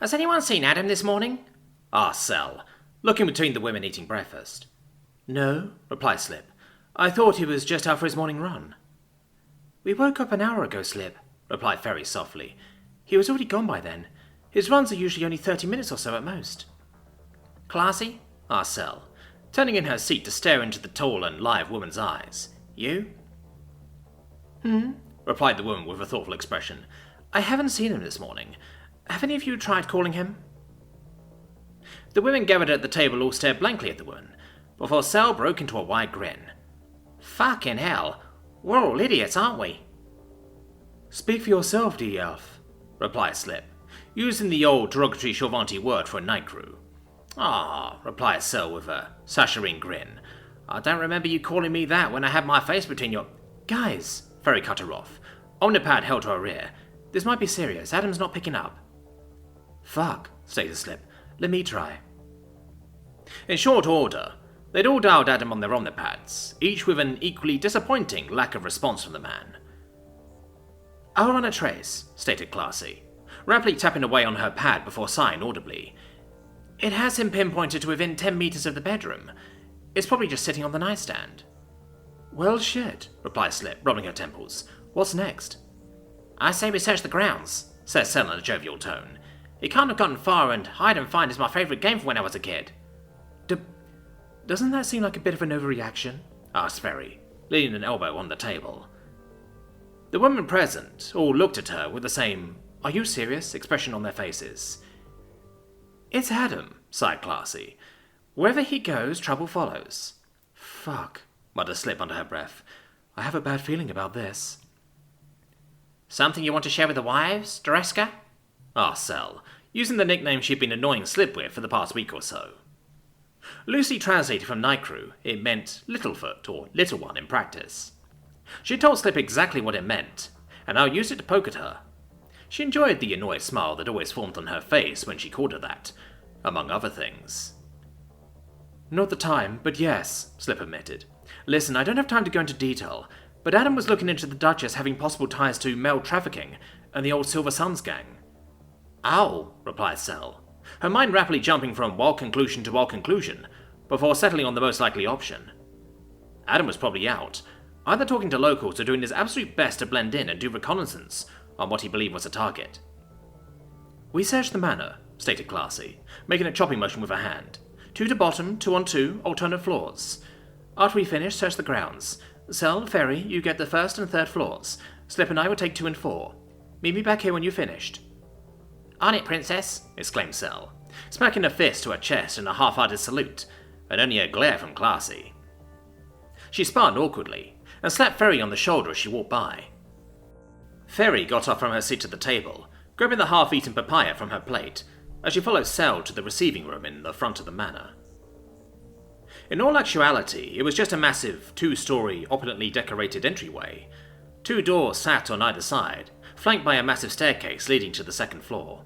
Has anyone seen Adam this morning? Asked Sel, looking between the women eating breakfast. No, replied Slip. I thought he was just out for his morning run. We woke up an hour ago, Slip, replied Ferry softly. He was already gone by then. His runs are usually only 30 minutes or so at most. Classy? Asked Sel, turning in her seat to stare into the tall and live woman's eyes. You? Replied the woman with a thoughtful expression. I haven't seen him this morning. Have any of you tried calling him? The women gathered at the table all stared blankly at the woman, before Sel broke into a wide grin. Fucking hell, we're all idiots, aren't we? Speak for yourself, D-Elf, replied Slip, using the old derogatory Chauvanti word for a night crew. Ah, replied Sel with a saccharine grin. I don't remember you calling me that when I had my face between your... Guys, Ferry cut her off. Omnipad held to her ear. This might be serious. Adam's not picking up. Fuck, stated Slip. Let me try. In short order, they'd all dialed Adam on their Omnipads, each with an equally disappointing lack of response from the man. I'll run a trace, stated Classy, rapidly tapping away on her pad before sighing audibly. It has him pinpointed to within 10 meters of the bedroom. It's probably just sitting on the nightstand. Well, shit, replied Slip, rubbing her temples. What's next? I say we search the grounds, said Sel in a jovial tone. He can't have gotten far, and hide and find is my favourite game from when I was a kid. Doesn't that seem like a bit of an overreaction? Asked Ferry, leaning an elbow on the table. The women present all looked at her with the same "Are you serious?" expression on their faces. It's Adam, sighed Classy. Wherever he goes, trouble follows. Fuck, muttered Slip under her breath. I have a bad feeling about this. Something you want to share with the wives, Dreska? Asked Sel, using the nickname she'd been annoying Slip with for the past week or so. Loosely translated from Nightcrew, it meant Littlefoot, or Little One in practice. She told Slip exactly what it meant, and now used it to poke at her. She enjoyed the annoyed smile that always formed on her face when she called her that, among other things. Not the time, but yes, Slip admitted. Listen, I don't have time to go into detail, but Adam was looking into the Duchess having possible ties to male trafficking and the old Silver Suns gang. Ow, replied Sel, her mind rapidly jumping from wild conclusion to wild conclusion, before settling on the most likely option. Adam was probably out, either talking to locals or doing his absolute best to blend in and do reconnaissance on what he believed was a target. We searched the manor, stated Classy, making a chopping motion with her hand. 2 to bottom, 2 on 2, alternate floors. After we finish, search the grounds. Sel, Ferry, you get the 1st and 3rd floors. Slip and I will take 2 and 4. Meet me back here when you've finished. On it, Princess, exclaimed Sel, smacking a fist to her chest in a half-hearted salute, and only a glare from Classy. She spun awkwardly, and slapped Ferry on the shoulder as she walked by. Ferry got up from her seat at the table, grabbing the half-eaten papaya from her plate, as she followed Sel to the receiving room in the front of the manor. In all actuality, it was just a massive 2-story, opulently decorated entryway. 2 doors sat on either side, flanked by a massive staircase leading to the 2nd floor.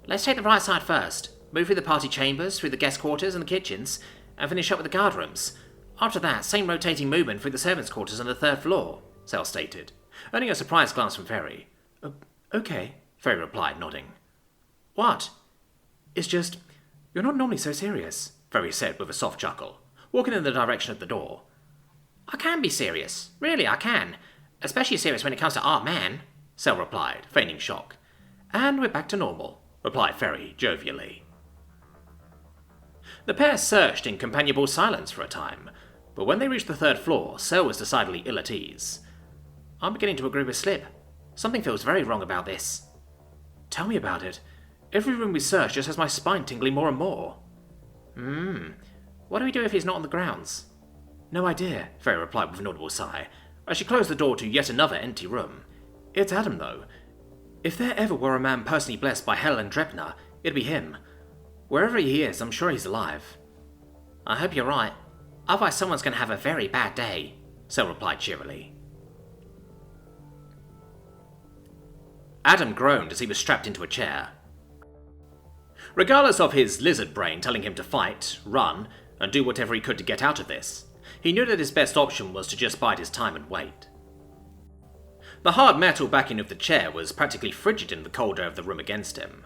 Let's take the right side first, move through the party chambers, through the guest quarters and the kitchens, and finish up with the guard rooms. After that, same rotating movement through the servants' quarters on the 3rd floor, Sel stated, earning a surprised glance from Ferry. Okay, Ferry replied, nodding. What? It's just, you're not normally so serious, Ferry said with a soft chuckle, walking in the direction of the door. I can be serious. Really, I can. Especially serious when it comes to our man, Sel replied, feigning shock. And we're back to normal, replied Ferry jovially. The pair searched in companionable silence for a time, but when they reached the 3rd floor, Sel was decidedly ill at ease. I'm beginning to agree with Slip. Something feels very wrong about this. Tell me about it. Every room we search just has my spine tingling more and more. What do we do if he's not on the grounds? No idea, Ferry replied with an audible sigh, as she closed the door to yet another empty room. It's Adam, though. If there ever were a man personally blessed by Hel and Drepna, it'd be him. Wherever he is, I'm sure he's alive. I hope you're right. Otherwise someone's going to have a very bad day, Sel replied cheerily. Adam groaned as he was strapped into a chair. Regardless of his lizard brain telling him to fight, run, and do whatever he could to get out of this, he knew that his best option was to just bide his time and wait. The hard metal backing of the chair was practically frigid in the cold air of the room against him.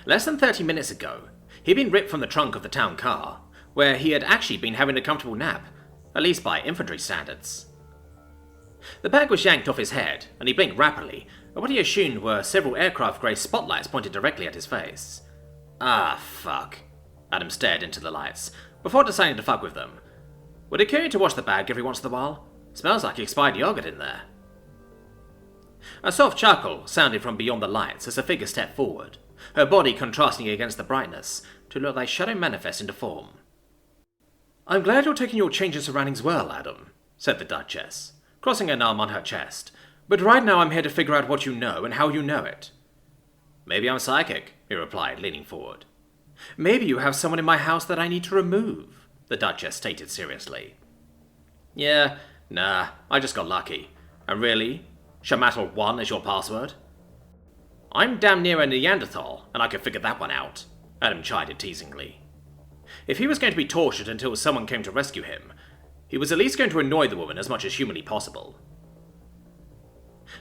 Less than 30 minutes ago, he'd been ripped from the trunk of the town car, where he had actually been having a comfortable nap, at least by infantry standards. The bag was yanked off his head, and he blinked rapidly at what he assumed were several aircraft-grey spotlights pointed directly at his face. Ah, fuck. Adam stared into the lights, before deciding to fuck with them. Would it kill you to wash the bag every once in a while? Smells like expired yogurt in there. A soft chuckle sounded from beyond the lights as the figure stepped forward, her body contrasting against the brightness to look like shadow manifest into form. "I'm glad you're taking your changing surroundings well, Adam," said the Duchess, crossing an arm on her chest. "But right now I'm here to figure out what you know and how you know it." "Maybe I'm psychic," he replied, leaning forward. "Maybe you have someone in my house that I need to remove," the Duchess stated seriously. "Yeah, nah, I just got lucky. And really? Shamatl 1 is your password?" "I'm damn near a Neanderthal, and I could figure that one out," Adam chided teasingly. If he was going to be tortured until someone came to rescue him, he was at least going to annoy the woman as much as humanly possible.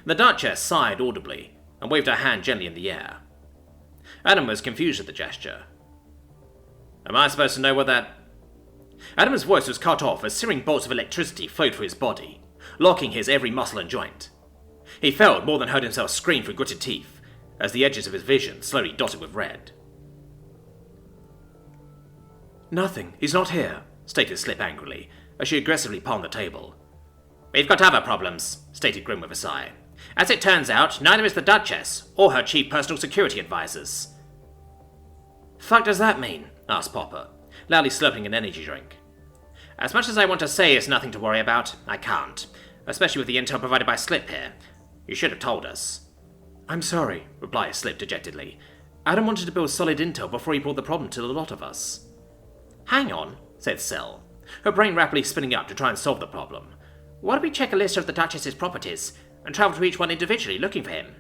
The Duchess sighed audibly and waved her hand gently in the air. Adam was confused at the gesture. "Am I supposed to know what that—" Adam's voice was cut off as searing bolts of electricity flowed through his body, locking his every muscle and joint. He felt more than heard himself scream through gritted teeth as the edges of his vision slowly dotted with red. "Nothing, he's not here," stated Slip angrily, as she aggressively palmed the table. "We've got other problems," stated Grim with a sigh. "As it turns out, neither is the Duchess, or her chief personal security advisors." "Fuck does that mean?" asked Popper, loudly slurping an energy drink. "As much as I want to say it's nothing to worry about, I can't, especially with the intel provided by Slip here. You should have told us." "I'm sorry," replied Slip dejectedly. "Adam wanted to build solid intel before he brought the problem to the lot of us." "Hang on," said Sel, her brain rapidly spinning up to try and solve the problem. "Why don't we check a list of the Duchess's properties and travel to each one individually looking for him?"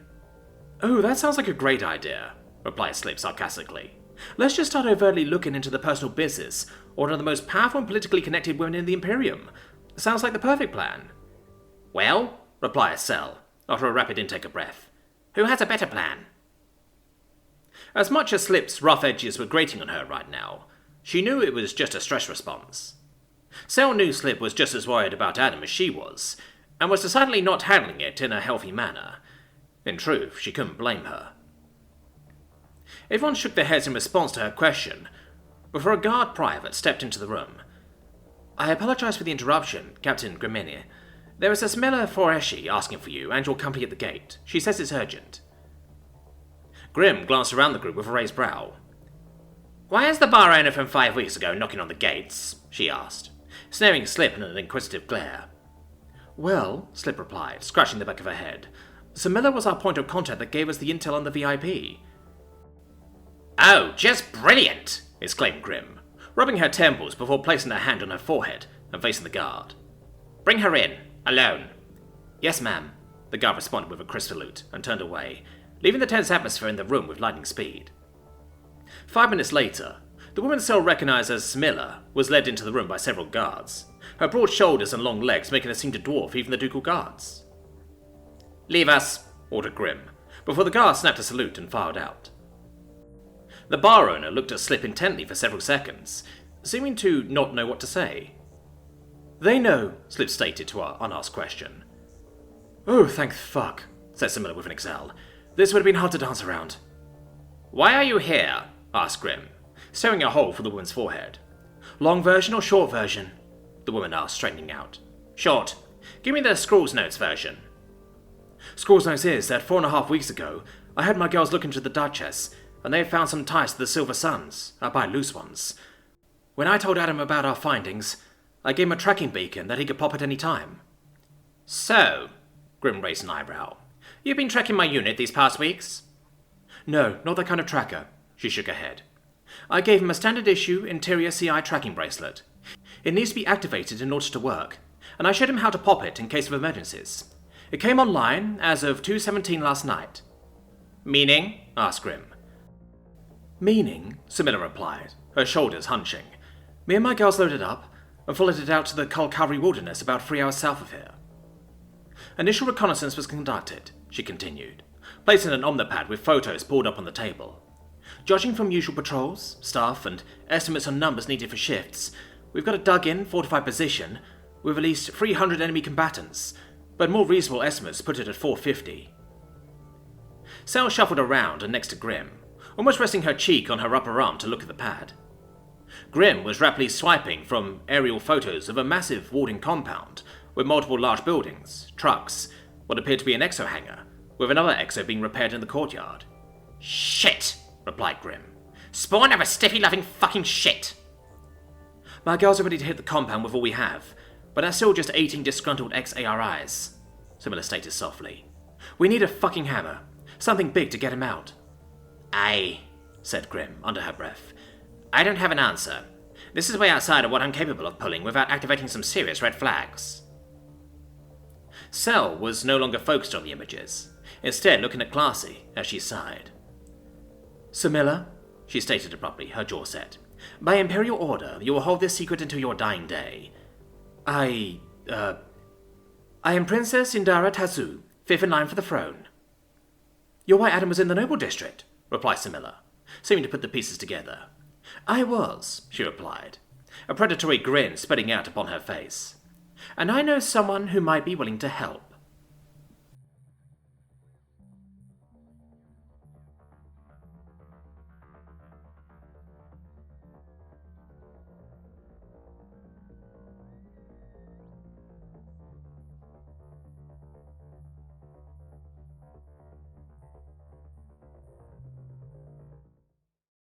"Oh, that sounds like a great idea," replied Slip sarcastically. "Let's just start overtly looking into the personal business of one of the most powerful and politically connected women in the Imperium. Sounds like the perfect plan." "Well," replied Sel, after a rapid intake of breath, "who has a better plan?" As much as Slip's rough edges were grating on her right now, she knew it was just a stress response. Sel knew Slip was just as worried about Adam as she was, and was decidedly not handling it in a healthy manner. In truth, she couldn't blame her. Everyone shook their heads in response to her question, before a guard private stepped into the room. "I apologize for the interruption, Captain Grimini. There is a Smilla Foreshi asking for you and your company at the gate. She says it's urgent." Grim glanced around the group with a raised brow. "Why is the bar owner from 5 weeks ago knocking on the gates?" she asked, snaring Slip in an inquisitive glare. "Well," Slip replied, scratching the back of her head, "Smilla was our point of contact that gave us the intel on the VIP." "Oh, just brilliant!" exclaimed Grim, rubbing her temples before placing her hand on her forehead and facing the guard. "Bring her in, alone." "Yes, ma'am," the guard responded with a crisp salute and turned away, leaving the tense atmosphere in the room with lightning speed. 5 minutes later, the woman Sel recognized as Smilla was led into the room by several guards, her broad shoulders and long legs making her seem to dwarf even the ducal guards. "Leave us," ordered Grim, before the guard snapped a salute and filed out. The bar owner looked at Slip intently for several seconds, seeming to not know what to say. "They know," Slip stated to our unasked question. "Oh, thank fuck," said Smilla with an exhale. "This would have been hard to dance around." "Why are you here?" asked Grim, staring a hole for the woman's forehead. "Long version or short version?" the woman asked, straightening out. "Short. Give me the Scrawls Notes version." "Scrawls Notes is that 4.5 weeks ago, I had my girls look into the Duchess, and they had found some ties to the Silver Suns, albeit loose ones. When I told Adam about our findings, I gave him a tracking beacon that he could pop at any time." "So," Grim raised an eyebrow, "you've been tracking my unit these past weeks?" "No, not that kind of tracker," she shook her head. "I gave him a standard issue interior CI tracking bracelet. It needs to be activated in order to work, and I showed him how to pop it in case of emergencies. It came online as of 2:17 last night." "Meaning?" asked Grim. "Meaning," Smilla replied, her shoulders hunching. "Me and my girls loaded up and followed it out to the Kalkari wilderness about 3 hours south of here. Initial reconnaissance was conducted," she continued, placing an omnipad with photos pulled up on the table. Judging from usual patrols, staff, and estimates on numbers needed for shifts, we've got a dug-in, fortified position with at least 300 enemy combatants, but more reasonable estimates put it at 450. Sel shuffled around and next to Grim, almost resting her cheek on her upper arm to look at the pad. Grim was rapidly swiping from aerial photos of a massive walled-in compound with multiple large buildings, trucks, what appeared to be an exo hangar, with another exo being repaired in the courtyard. "Shit," replied Grim. "Spawn of a stiffy-loving fucking shit." "My girls are ready to hit the compound with all we have, but that's still just 18 disgruntled ex-ARIs," Samilla stated softly. "We need a fucking hammer. Something big to get him out." "Aye," said Grim, under her breath. "I don't have an answer. This is way outside of what I'm capable of pulling without activating some serious red flags." Sel was no longer focused on the images, instead looking at Classy as she sighed. "Samilla," she stated abruptly, her jaw set, "by Imperial order, you will hold this secret until your dying day. I am Princess Indara Tazu, 5th in line for the throne." "Your White Adam was in the Noble District," replied Samilla, seeming to put the pieces together. "I was," she replied, a predatory grin spreading out upon her face. "And I know someone who might be willing to help."